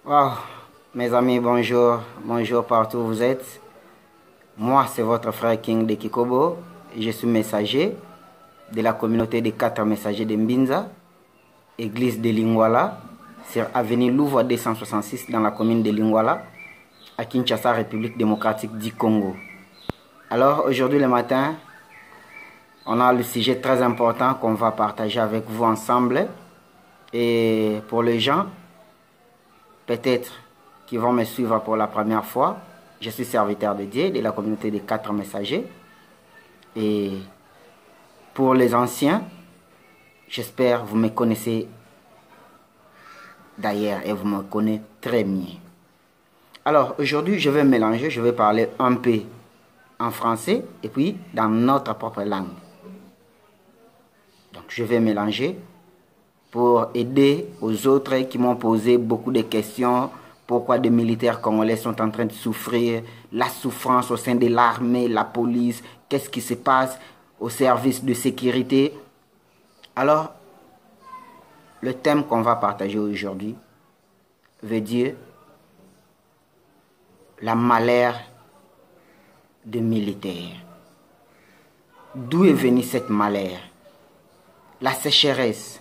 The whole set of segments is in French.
Wow, mes amis, bonjour, bonjour partout où vous êtes. Moi, c'est votre frère King de Kikobo. Je suis messager de la communauté des 4 messagers de Mbinza, église de Lingwala, sur avenue Louvre 266 dans la commune de Lingwala, à Kinshasa, République démocratique du Congo. Alors, aujourd'hui le matin, on a le sujet très important qu'on va partager avec vous ensemble. Et pour les gens, peut-être, qui vont me suivre pour la première fois, je suis serviteur de Dieu de la communauté des 4 messagers. Et pour les anciens, j'espère que vous me connaissez d'ailleurs et vous me connaissez très bien. Alors aujourd'hui, je vais mélanger, je vais parler un peu en français et puis dans notre propre langue. Donc je vais mélanger pour aider aux autres qui m'ont posé beaucoup de questions. Pourquoi des militaires congolais sont en train de souffrir, la souffrance au sein de l'armée, la police, qu'est-ce qui se passe au service de sécurité. Alors, le thème qu'on va partager aujourd'hui veut dire la malheur des militaires. D'où est venue cette malheur? La sécheresse,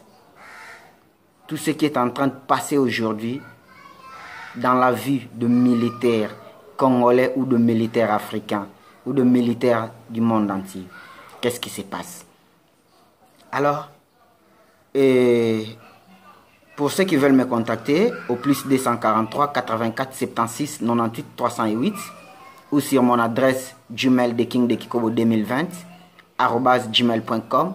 tout ce qui est en train de passer aujourd'hui dans la vie de militaires congolais ou de militaires africains ou de militaires du monde entier. Qu'est-ce qui se passe? Alors, pour ceux qui veulent me contacter, au plus 243 84 76 98 308 ou sur mon adresse Gmail de King de Kikobo 2020 @gmail.com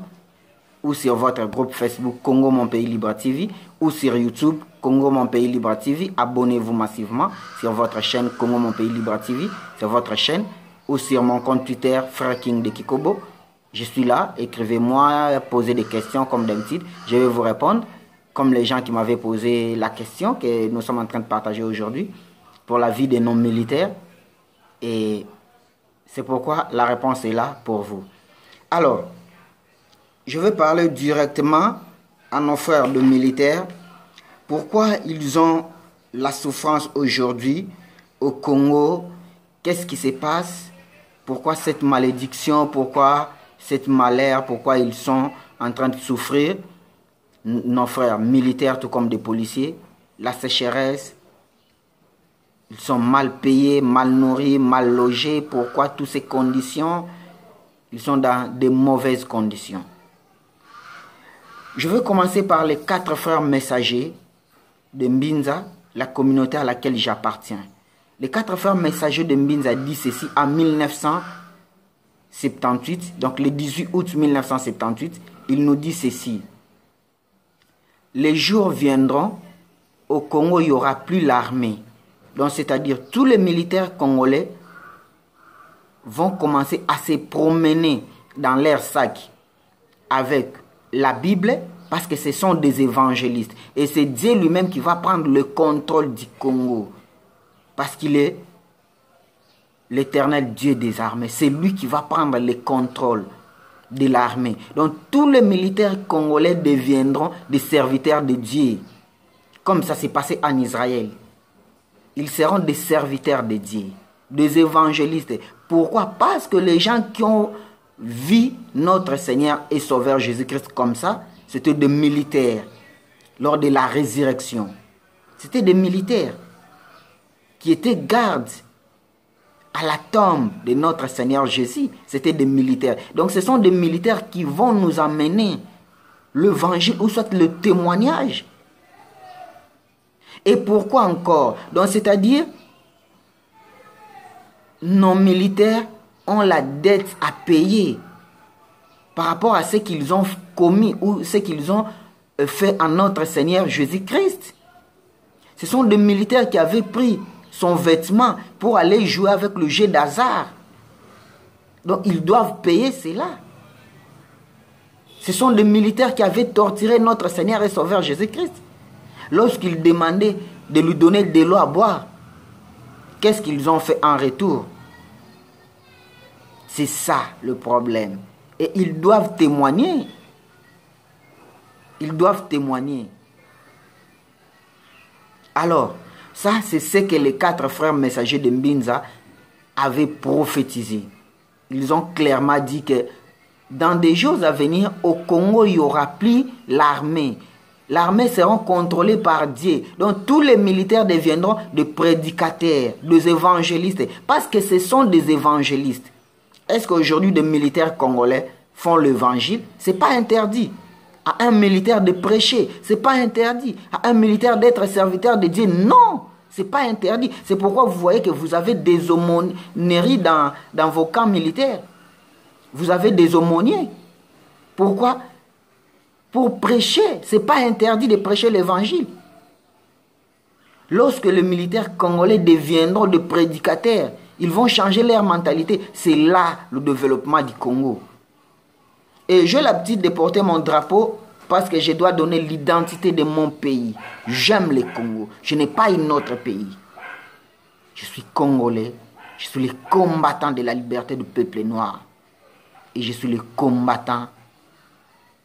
ou sur votre groupe Facebook Congo Mon Pays Libre TV ou sur YouTube Congo Mon Pays Libre TV. Abonnez-vous massivement sur votre chaîne Congo Mon Pays Libre TV, sur votre chaîne, ou sur mon compte Twitter Frère King de Kikobo. Je suis là, écrivez-moi, posez des questions comme d'habitude, je vais vous répondre, comme les gens qui m'avaient posé la question que nous sommes en train de partager aujourd'hui pour la vie des non-militaires. Et c'est pourquoi la réponse est là pour vous. Alors, je vais parler directement à nos frères de militaires. Pourquoi ils ont la souffrance aujourd'hui au Congo? Qu'est-ce qui se passe? Pourquoi cette malédiction? Pourquoi cette malheur? Pourquoi ils sont en train de souffrir? Nos frères militaires, tout comme des policiers. La sécheresse. Ils sont mal payés, mal nourris, mal logés. Pourquoi toutes ces conditions? Ils sont dans de mauvaises conditions. Je vais commencer par les 4 frères messagers de Mbinza, la communauté à laquelle j'appartiens. Les 4 frères messagers de Mbinza disent ceci en 1978, donc le 18 août 1978, il nous dit ceci. Les jours viendront, au Congo, il n'y aura plus l'armée. Donc, c'est-à-dire, tous les militaires congolais vont commencer à se promener dans leur sac avec la Bible, parce que ce sont des évangélistes. Et c'est Dieu lui-même qui va prendre le contrôle du Congo. Parce qu'il est l'éternel Dieu des armées. C'est lui qui va prendre le contrôle de l'armée. Donc tous les militaires congolais deviendront des serviteurs de Dieu. Comme ça s'est passé en Israël. Ils seront des serviteurs de Dieu. Des évangélistes. Pourquoi? Parce que les gens qui ont vu notre Seigneur et Sauveur Jésus-Christ comme ça, c'était des militaires lors de la résurrection. C'était des militaires qui étaient gardes à la tombe de notre Seigneur Jésus. C'était des militaires. Donc ce sont des militaires qui vont nous amener l'évangile ou soit le témoignage. Et pourquoi encore? Donc c'est-à-dire, nos militaires ont la dette à payer par rapport à ce qu'ils ont commis ou ce qu'ils ont fait à notre Seigneur Jésus-Christ. Ce sont des militaires qui avaient pris son vêtement pour aller jouer avec le jeu d'hasard. Donc ils doivent payer cela. Ce sont des militaires qui avaient torturé notre Seigneur et Sauveur Jésus-Christ. Lorsqu'ils demandaient de lui donner de l'eau à boire, qu'est-ce qu'ils ont fait en retour? C'est ça le problème. Et ils doivent témoigner. Ils doivent témoigner. Alors, Ça, c'est ce que les 4 frères messagers de Mbinza avaient prophétisé. Ils ont clairement dit que dans des jours à venir, au Congo, il n'y aura plus l'armée. L'armée sera contrôlée par Dieu. Donc tous les militaires deviendront des prédicateurs, des évangélistes. Parce que ce sont des évangélistes. Est-ce qu'aujourd'hui des militaires congolais font l'évangile? Ce n'est pas interdit. À un militaire de prêcher, ce n'est pas interdit. À un militaire d'être serviteur de Dieu, non, ce n'est pas interdit. C'est pourquoi vous voyez que vous avez des aumôneries dans vos camps militaires. Vous avez des aumôniers. Pourquoi? Pour prêcher. Ce n'est pas interdit de prêcher l'évangile. Lorsque les militaires congolais deviendront des prédicateurs, ils vont changer leur mentalité. C'est là le développement du Congo. Et j'ai l'habitude de porter mon drapeau parce que je dois donner l'identité de mon pays. J'aime le Congo. Je n'ai pas un autre pays. Je suis congolais. Je suis le combattant de la liberté du peuple noir. Et je suis le combattant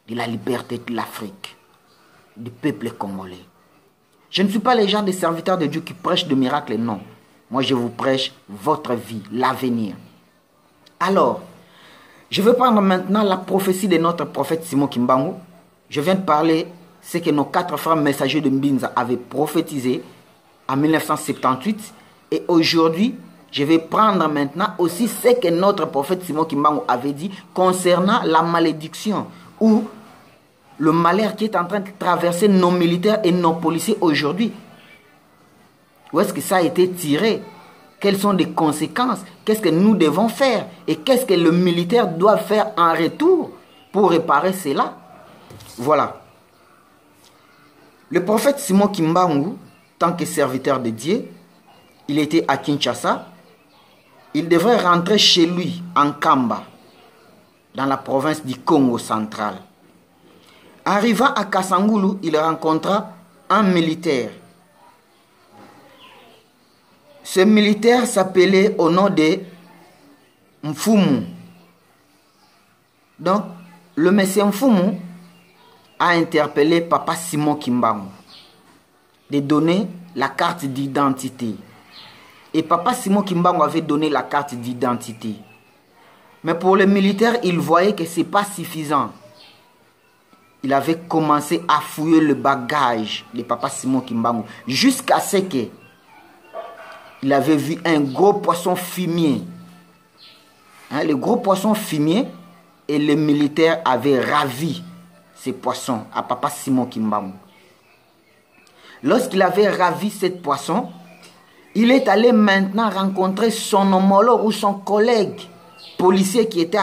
de la liberté de l'Afrique, du peuple congolais. Je ne suis pas le genre de serviteur de Dieu qui prêche de miracles, non. Moi, je vous prêche votre vie, l'avenir. Alors, je vais prendre maintenant la prophétie de notre prophète Simon Kimbangu. Je viens de parler ce que nos 4 frères messagers de Mbinza avaient prophétisé en 1978. Et aujourd'hui, je vais prendre maintenant aussi ce que notre prophète Simon Kimbangu avait dit concernant la malédiction ou le malheur qui est en train de traverser nos militaires et nos policiers aujourd'hui. Où est-ce que ça a été tiré? Quelles sont les conséquences? Qu'est-ce que nous devons faire? Et qu'est-ce que le militaire doit faire en retour pour réparer cela? Voilà. Le prophète Simon Kimbangu, tant que serviteur de Dieu, il était à Kinshasa. Il devrait rentrer chez lui en Kamba, dans la province du Congo central. Arrivant à Kasangulu, il rencontra un militaire. Ce militaire s'appelait au nom de Mfumu. Donc, le monsieur Mfumu a interpellé Papa Simon Kimbangu de donner la carte d'identité. Et Papa Simon Kimbangu avait donné la carte d'identité. Mais pour le militaire, il voyait que ce n'est pas suffisant. Il avait commencé à fouiller le bagage de Papa Simon Kimbangu jusqu'à ce que il avait vu un gros poisson fumier. Le gros poisson fumier, et les militaires avaient ravi ces poissons à Papa Simon Kimbangu. Lorsqu'il avait ravi ce poisson, il est allé maintenant rencontrer son homologue ou son collègue policier qui était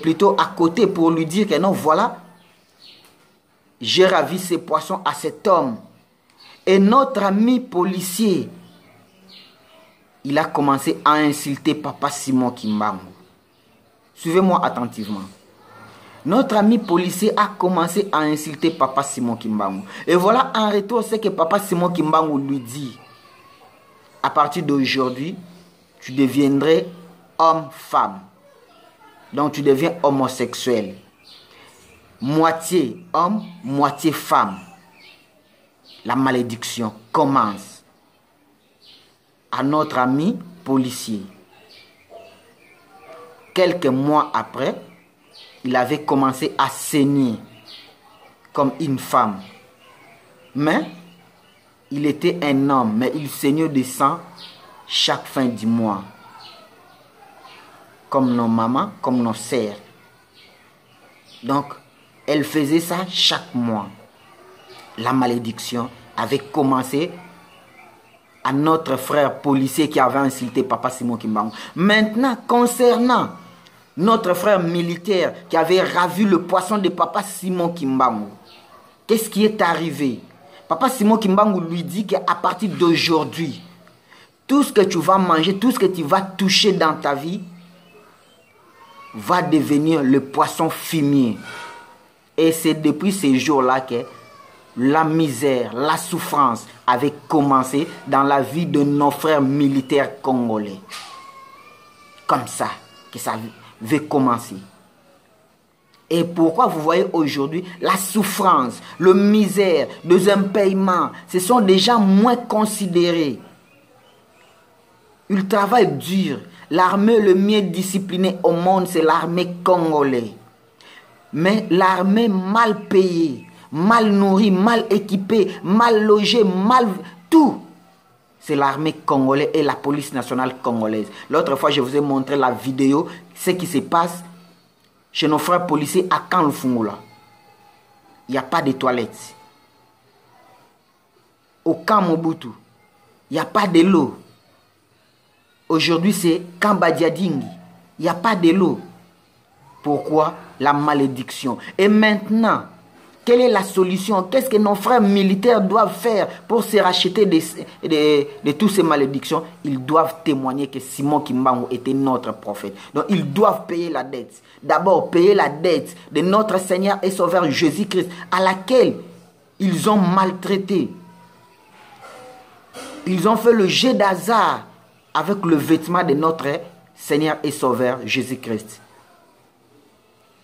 plutôt à côté pour lui dire que non, voilà, j'ai ravi ces poissons à cet homme. Et notre ami policier, il a commencé à insulter Papa Simon Kimbangu. Suivez-moi attentivement. Notre ami policier a commencé à insulter Papa Simon Kimbangu. Et voilà en retour ce que Papa Simon Kimbangu lui dit. À partir d'aujourd'hui, tu deviendrais homme-femme. Donc tu deviens homosexuel. Moitié homme, moitié femme. La malédiction commence. À notre ami policier. Quelques mois après, il avait commencé à saigner comme une femme. Mais il était un homme, mais il saignait de sang chaque fin du mois. Comme nos mamans, comme nos sœurs. Donc, elle faisait ça chaque mois. La malédiction avait commencé à notre frère policier qui avait insulté Papa Simon Kimbangu. Maintenant, concernant notre frère militaire qui avait ravi le poisson de Papa Simon Kimbangu, qu'est-ce qui est arrivé? Papa Simon Kimbangu lui dit qu'à partir d'aujourd'hui, tout ce que tu vas manger, tout ce que tu vas toucher dans ta vie, va devenir le poisson fumier. Et c'est depuis ces jours-là que la misère, la souffrance avait commencé dans la vie de nos frères militaires congolais. Comme ça que ça avait commencé. Et pourquoi vous voyez aujourd'hui la souffrance, le misère, des impayements, ce sont des gens moins considérés. Ils travaillent dur. L'armée le mieux disciplinée au monde, c'est l'armée congolaise. Mais l'armée mal payée, mal nourrie, mal équipée, mal logée, mal... tout. C'est l'armée congolaise et la police nationale congolaise. L'autre fois, je vous ai montré la vidéo, ce qui se passe chez nos frères policiers à Kanlufungula. Il n'y a pas de toilettes. Au camp Mobutu, il n'y a pas de l'eau. Aujourd'hui, c'est Kambadiadingi. Il n'y a pas de l'eau. Pourquoi? La malédiction. Et maintenant, quelle est la solution? Qu'est-ce que nos frères militaires doivent faire pour se racheter de toutes ces malédictions? Ils doivent témoigner que Simon Kimbangu était notre prophète. Donc, ils doivent payer la dette. D'abord, payer la dette de notre Seigneur et Sauveur Jésus-Christ, à laquelle ils ont maltraité. Ils ont fait le jet d'hasard avec le vêtement de notre Seigneur et Sauveur Jésus-Christ.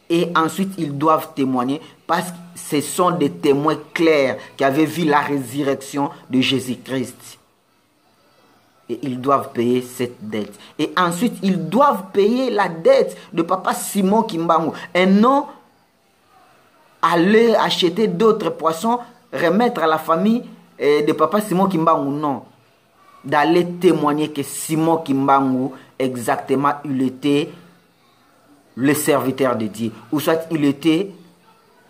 Et ensuite, ils doivent témoigner parce que ce sont des témoins clairs qui avaient vu la résurrection de Jésus-Christ. Et ils doivent payer cette dette. Et ensuite, ils doivent payer la dette de Papa Simon Kimbangu. Et non aller acheter d'autres poissons, remettre à la famille de Papa Simon Kimbangu. Non. D'aller témoigner que Simon Kimbangu, exactement, il était le serviteur de Dieu, ou soit il était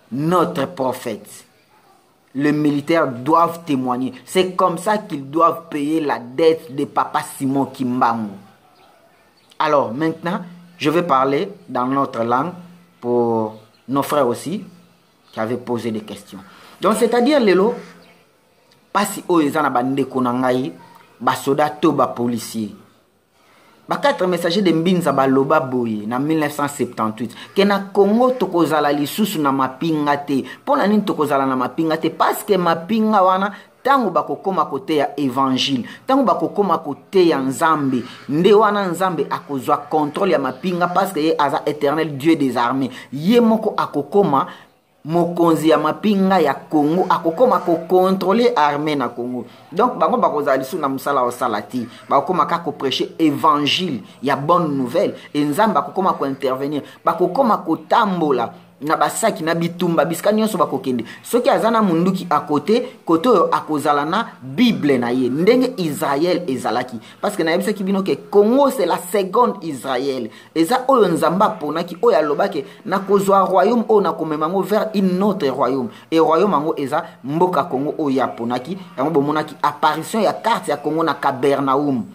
notre prophète. Les militaires doivent témoigner. C'est comme ça qu'ils doivent payer la dette de Papa Simon Kimbangu. Alors maintenant, je vais parler dans notre langue pour nos frères aussi qui avaient posé des questions. Donc c'est-à-dire lelo, pas si oezana bande konangai, basoda to ba policier. Quatre messagers de Mbinza baloba boye na 1978 ke na Congo tokozala lisusu na mapinga te. Pona nini tokozala na mapinga te? Parce que mapinga wana tango bakokoma kote ya évangile, tango bakokoma kote ya Nzambe, nde wana Nzambe akozwa contrôle ya mapinga parce que ye aza éternel Dieu des armées. Ye moko akokoma mokonzi ya mapinga ya Congo, akokoma ko contrôler armée na Congo. Donc bango bakozala lisu na musala o salati, bakokoma ka ko prêcher évangile ya bonne nouvelle, et Nzamba akokoma ko intervenir, bakokoma ko tambola na basaki na bitumba bisika nyonso bakokende. Soki azana munduki à côté koto akozala na Bible na ye ndenge Israël ezalaki, parce que na yebisa ki bino ke Congo c'est la seconde Israël. Eza oyo Nzamba ponaki oyo alobake na kozwa royaume o na komemango vers une autre royaume, et royaume ango eza mboka Congo oyo ya ponaki yango bomonaki apparition ya carte ya Congo na Capernaum.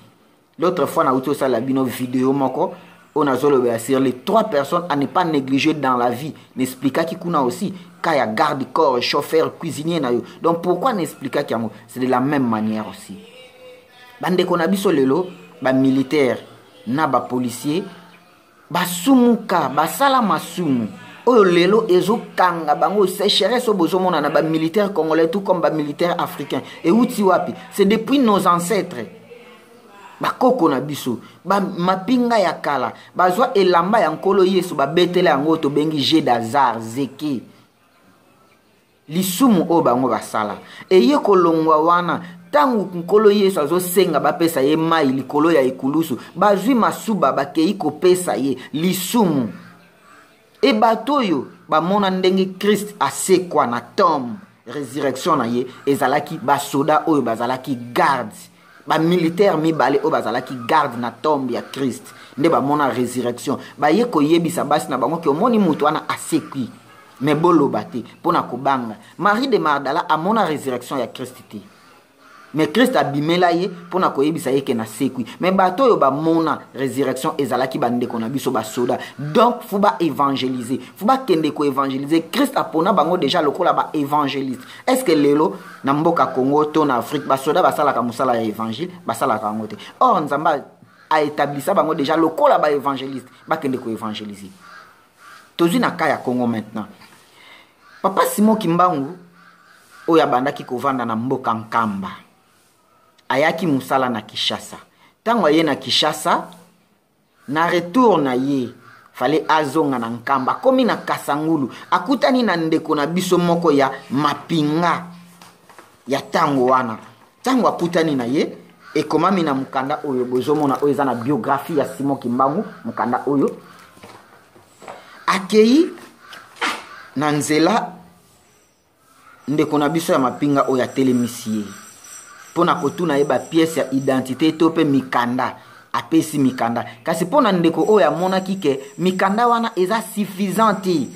L'autre fois na uto sala bino vidéo moko on a sur les 3 personnes à ne pas négliger dans la vie. N'expliqua qui kuna aussi. Quand il y a garde-corps, chauffeur, cuisinier. Donc pourquoi n'expliqua qu'il y a? C'est de la même manière aussi. Bande qu'on a biso lelo, ba militaire, na ba policier, ba sumuka, ba salama sumu. Oyo lelo ezo kanga bango sécheresse au bozo mona na ba militaire congolais tout comme ba militaire africain. Et uti wapi? C'est depuis nos ancêtres. Bakoko na biso ba mapinga ya kala bazwa elamba ya nkolo Yesu ba betele yango to bengi jet d'hasard zeke lisumu o bango basala eye kolongwa wana tangu nkolo Yesu azo senga ba pesa ye mai likolo ya ikulusu bazwi masuba bakei ko pesa ye lisumu e batoyo ba mona ndenge Christ asekwa na tombe résurrection na ye ezalaki ba soda oyo bazalaki garde. Ba militaire mibale o bazala ki garde na tombe ya Christ nde ba mona résurrection ba ye ko yebisa basi na bango ke omoni mutu wana asekwi me bolo bate pona kobanga. Marie de Magdala a mona résurrection ya Christ te, mais Christ abimela ye pona ko yebisa ye ke na sekwi, mais bato yo ba mona résurrection ezalaki bande ko na biso ba soda. Donc faut ba évangéliser, faut ba kende ko évangéliser. Christ a pona bango déjà lokola ba évangéliste. Est-ce que lelo na mboka Congo to na Afrique ba soda ba sala ka musala ya évangile ba sala ka ngote? Or Nzamba a établi ça bango déjà lokola ba évangéliste ba kende ko évangéliser. Tozi na kaya Congo maintenant. Papa Simon Kimbangu oya bandaki kovanda na mboka Nkamba. Ayaki musala na Kishasa. Tango ye na Kishasa, na retour na ye, fale azonga na nkamba komi na Kasangulu akutani na ndeko na biso moko ya mapinga ya tango wana tango akutani na ye ekomami na mukanda oyo bozomona oyo eza na biographie ya Simon Kimbangu mukanda oyo akei na nzela ndeko na biso ya mapinga oyo atelemisi pona kotuna ye ba pièce ya identité to pe mikanda apesi mikanda kasi pona ndeko oyo amonaki ke mikanda wana eza suffisante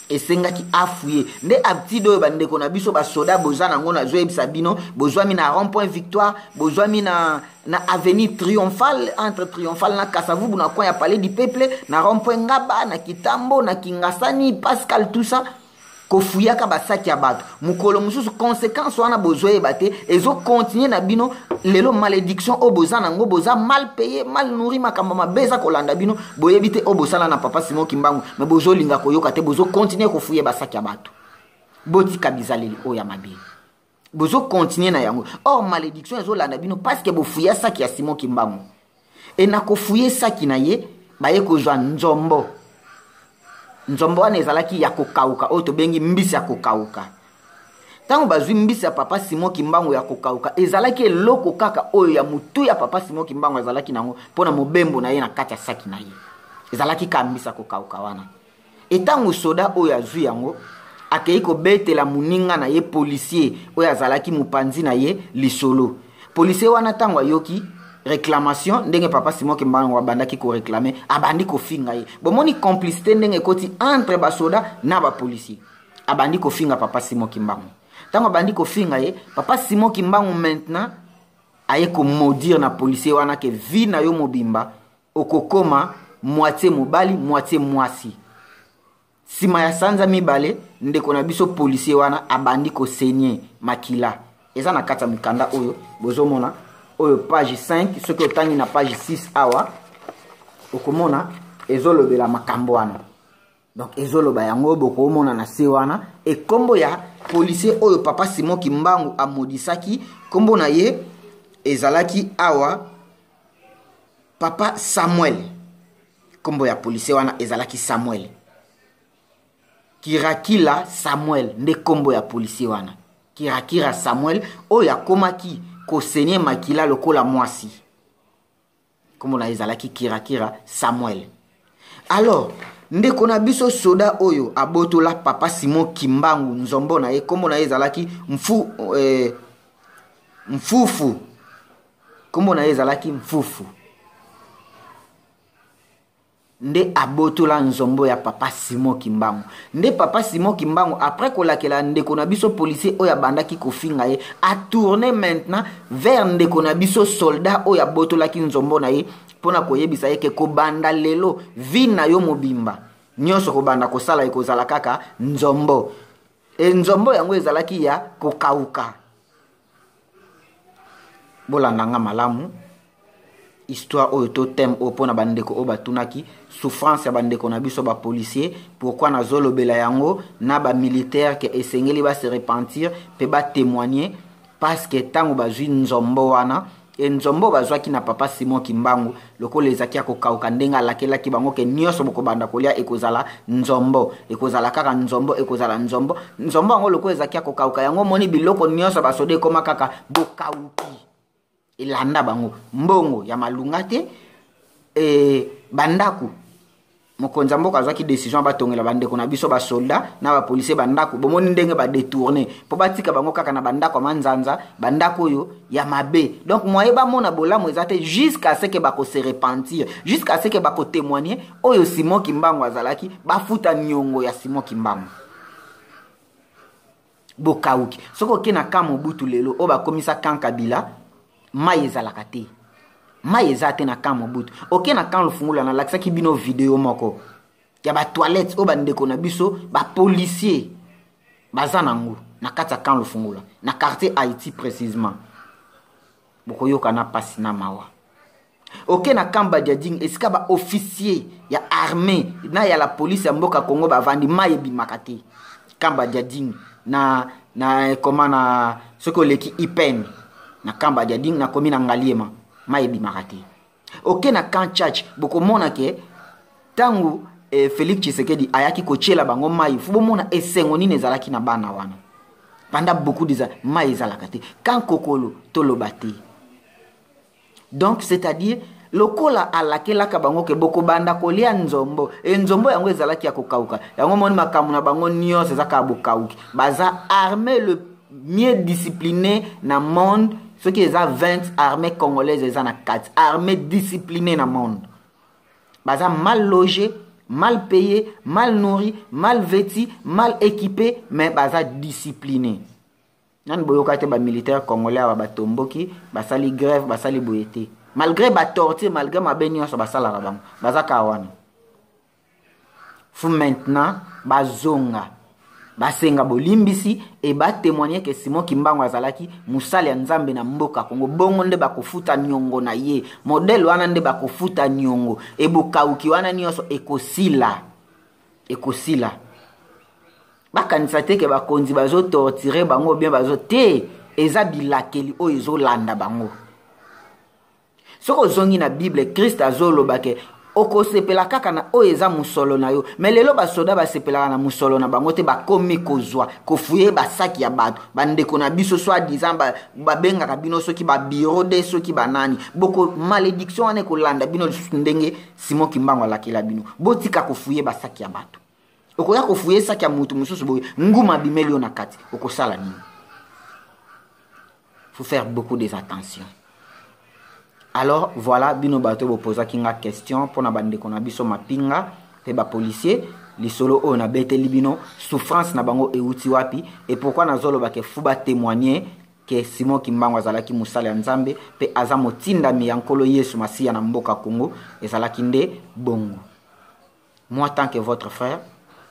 esengaki afuye nde aptide oyo bandeko na biso basoda boza nango na zoyebisa bino bozwami na rond-point Victoire bozwami na avenue Triomphale entre Triomphale na Kasavubu na coin ya Palais du Peuple na rond-point Ngaba na Kitambo na Kingasani Pascal tout ça kofuyaka basaki ya bato mukolo mususu conséquence wana bozoye bate ezo continuer na bino lelo malédiction o boza nango boza mal payé mal nourri makambo mabeza kolanda bino boyebite o bosala na papa Simon Kimbangu me bozo linga koyoka te bozo continuer kofuye basaki ya bato botika bizaleli o ya mabe bozo continuer na yango or malédiction ezo landa bino parce que bofuya saki ya Simon Kimbangu e na kofuye saki na ye baye kozwa nzombo nzombo wana ezalaki ya kokauka oyo tobengi mbisi ya kokauka tango bazwi mbisi ya papa Simon Kimbangu ya kokauka ezalaki eloko kaka oyo ya mutu ya papa Simon Kimbangu ezalaki nango mpona mobembo na ye na kati ya saki na ye ezalaki ka mbisi ya kokauka wana etango soda oyo azwi yango akei kobetela muninga na ye policier oyo azalaki mupanzi na ye lisolo policier wana tango ayoki réclamation ndenge papa Simon Kimbangu abandaki ko réclamer abandi ko finga ye bomoni complicité ndenge koti entre basoda na ba policier abandi ko finga papa Simon Kimbangu tango abandi ko finga ye papa Simon Kimbangu maintenant aye ko maudire na policier wana ke vi na yo mobimba okokoma moitié mobali moitié mwasi sima ya sanza mibale ndeko na biso policier wana abandi ko saigner makila eza na kata mikanda oyo bozomona oyo page 5 ce que otangi na page 6 awa okomona ezolobela makambo wana donc ezoloba yango bokomona na se wana e kombo ya policier oyo papa Simon Kimbangu amodisaki kombo na ye ezalaki awa papa Samuel kombo ya policier wana ezalaki Samuel Kirakila Samuel nde kombo ya policier wana Kirakira Samuel oyo akomaki kosenye makila lokola mwasi kombo na ezalaki Kirakira Samuel alors ndeko na biso soda oyo abotola papa Simon Kimbangu nzombo na ye kombo na ezalaki mfufu kombo na ezalaki mfufu nde abotola nzombo ya papa Simon Kimbangu nde papa Simon Kimbangu après kolakela ndeko na biso policier oyo abandaki kofinga ye a tourner maintenant vers ndeko na biso soldat oyo abotolaki nzombo na ye pona koyebisa ye ke kobanda lelo vi na yo mobimba nyonso kobanda kosala ekozala kaka nzombo nzombo yango ezalaki ya kokauka bolandanga malamu histoire oyo to thème opona bandeko o batunaki souffrance ya bandeko na biso ba policier pourquoi na zolobela yango na ba militaire ke esengeli ba se repentir pe ba témoigner parce que tango bazwi nzombo wana nzombo bazwaki na papa Simon Kimbangu lokola ezaki ya kokauka ndenga alakelaki bango ke nyonso bokobanda kolia ekozala nzombo ekozala kaka nzombo ekozala nzombo nzombo yango lokola ezaki ya kokauka yango moni biloko nyonso basode koma kaka bokauki ilanda bango mbongo ya malunga te bandaku mokonza mboka azwaki décision batongela bandeko na biso ba soldat na ba policier bandaku bomoni ndenge ba détourner po batika bango kaka na bandako manzanza bandako yo ya mabe donc moye ba mona bolamu ezate jusqu'à ce que ba ko se repentir jusqu'à ce que ba ko témoigner oyo Simon Kimbangu azalaki bafuta nyongo ya Simon Kimbangu bokauki soko kena kamo butu lelo o ba komisa kankabila mai ezalaka te mai ezate na kamo butu oke na kan lufungula na lakisaki bino video moko ya ba toilette o bandeko na biso ba policier baza nango na kati ya kan lufungula na quartier Haïti précisément bokoyoka na pasi na mawa oke na kamba jading esika ba officier ya armée na ya la police ya mboka Congo bavandi mai ebimaka te kamba jading na komana soko leki ipen na kamba jading na komina ngaliema mayebi makati oke na kan church bokomona ke tangu Félix Tshisekedi ayaki kotiela bango mai fu bomona esengo nini ezalaki na bana wana pendant beaucoup des années mai ezalaka te quand kokolo toloba te. Donc c'est-à-dire lokola alakelaka bango ke boko banda kolia nzombo nzombo yango ezalaki ya kokauka yango moni makamu na bango nyonso ezaka bokauki baza armée le mieux discipliné na monde ce qui est 20 armées congolaises eza na 4 armées disciplinées na monde baza mal logé mal payé mal nourri mal vêti mal équipé mais baza discipliné nan boyoka te ba militaire congolais ba tomboki basali grève basali boyete malgré ba torture malgré ma benyoso basala bango bazaka wana fu maintenant bazonga basenga bolimbisi et ba témoigner que Simon Kimbangu azalaki musali ya nzambe na mboka Kongo bongo nde bakofuta nyongo na ye modèle wana nde bakofuta nyongo e bokauki wana nyonso ekosila bakanisa te ke bakonzi bazo torturer bango bien bazo te eza bilakeli o ezolanda bango. Soko zongi na Bible Christ azoloba ke okosepela kaka na o eza musolo na yo mais lelo basoda basepela na musolo na bango te bakomi kozwa kofuye basaki ya bato bandeko na biso so adizamba babenga kabino soki ba bureau de soki banani boko malédiction ane kolanda bino ndenge Simon Kimbangu alakela bino botika kofuye basaki ya bato okoya kofuye saki ya mutu mususu boye nguma bimeli na kati okosala nini. Faut faire beaucoup des attentions. Alors voilà bino bato bo posa kinga question pona bande kona biso mapinga pe ba policier li solo o na bete libino souffrance na bango euti wapi et pourquoi na zolo ba ke fuba témoigner que Simon Kimbangu azalaki musala ya nzambe pe azamo tinda mi yankolo Yesu Masia na mboka Congo ezalaki nde bongo. Moi tant que votre frère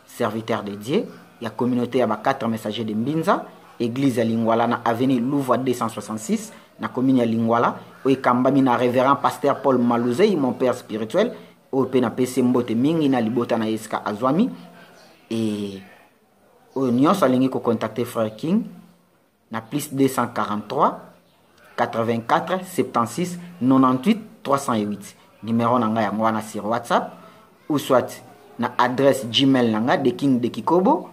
serviteur de Dieu ya communauté ya ba 4 messagers de Mbinza église ya Lingwala na avenue Louvois 266 na commune ya Lingwala o kambami na révérend pasteur Paul Malouzei mon père spirituel o pe na PC mbote mingi na libota na Eska Azwami et o nyonso alingi ko contacter frère King na plus 243 84 76 98 308 numéro nanga ya ngwana sur WhatsApp ou soit na adresse Gmail nanga de King de Kikobo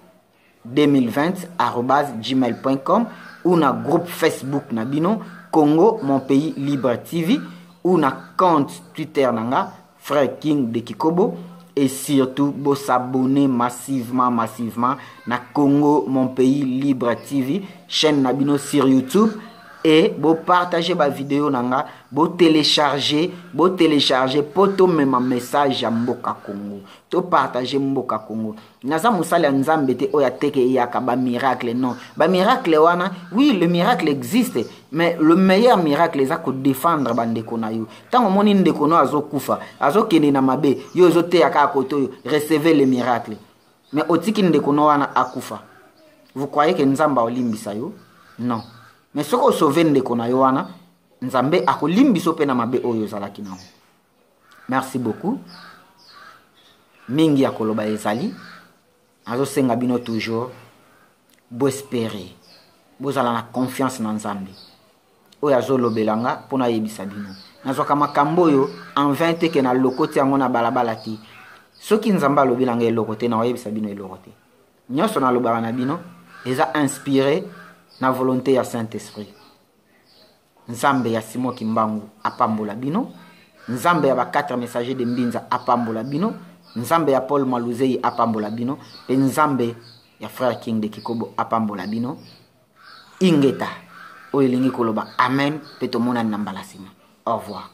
2020@gmail.com ou na groupe Facebook na bino Congo mon pays libre TV ou na compte Twitter nanga frère King de Kikobo et surtout bo s'abonner massivement na Congo mon pays libre TV chaîne na bino sur YouTube et bo partager ba vidéo nanga bo télécharger poto même message ya mboka Congo to partager mboka Congo naza musala nzambe te oya teke yaka ba miracle non ba miracle wana oui le miracle existe mais le meilleur miracle eza ko défendre bandeko na yo tango moni ndeko no azokufa azokende na mabe yo zote yaka koto yo recevez le miracle mais otiki ndeko no wana akufa vous croyez que nzamba olimbisa yo non mais soko sauver ndeko na yo wana nzambe akolimbiso pe na mabe oyo zalaki na. Merci beaucoup mingi ya koloba ezali azo senga bino toujours bo espérer bozala na confiance na nzambe oyo azolobelanga pona yebisa bino nazoka makambo yo en 20 ke na lokoti yango na balabala ti soki nzamba alobelanga elokote na yebisa bino elokote nyonso na lobaka na bino eza inspiré na volonté ya Saint-Esprit. Nzambe ya Simon Kimbangu apambola bino, nzambe ya ba 4 messagers de Mbinza apambola bino, nzambe ya Paul Malouzei apambola bino, pe nzambe ya frère King de Kikobo apambola bino. Ingeta oyelingi koloba amen pe tomona nambala sima. Au revoir.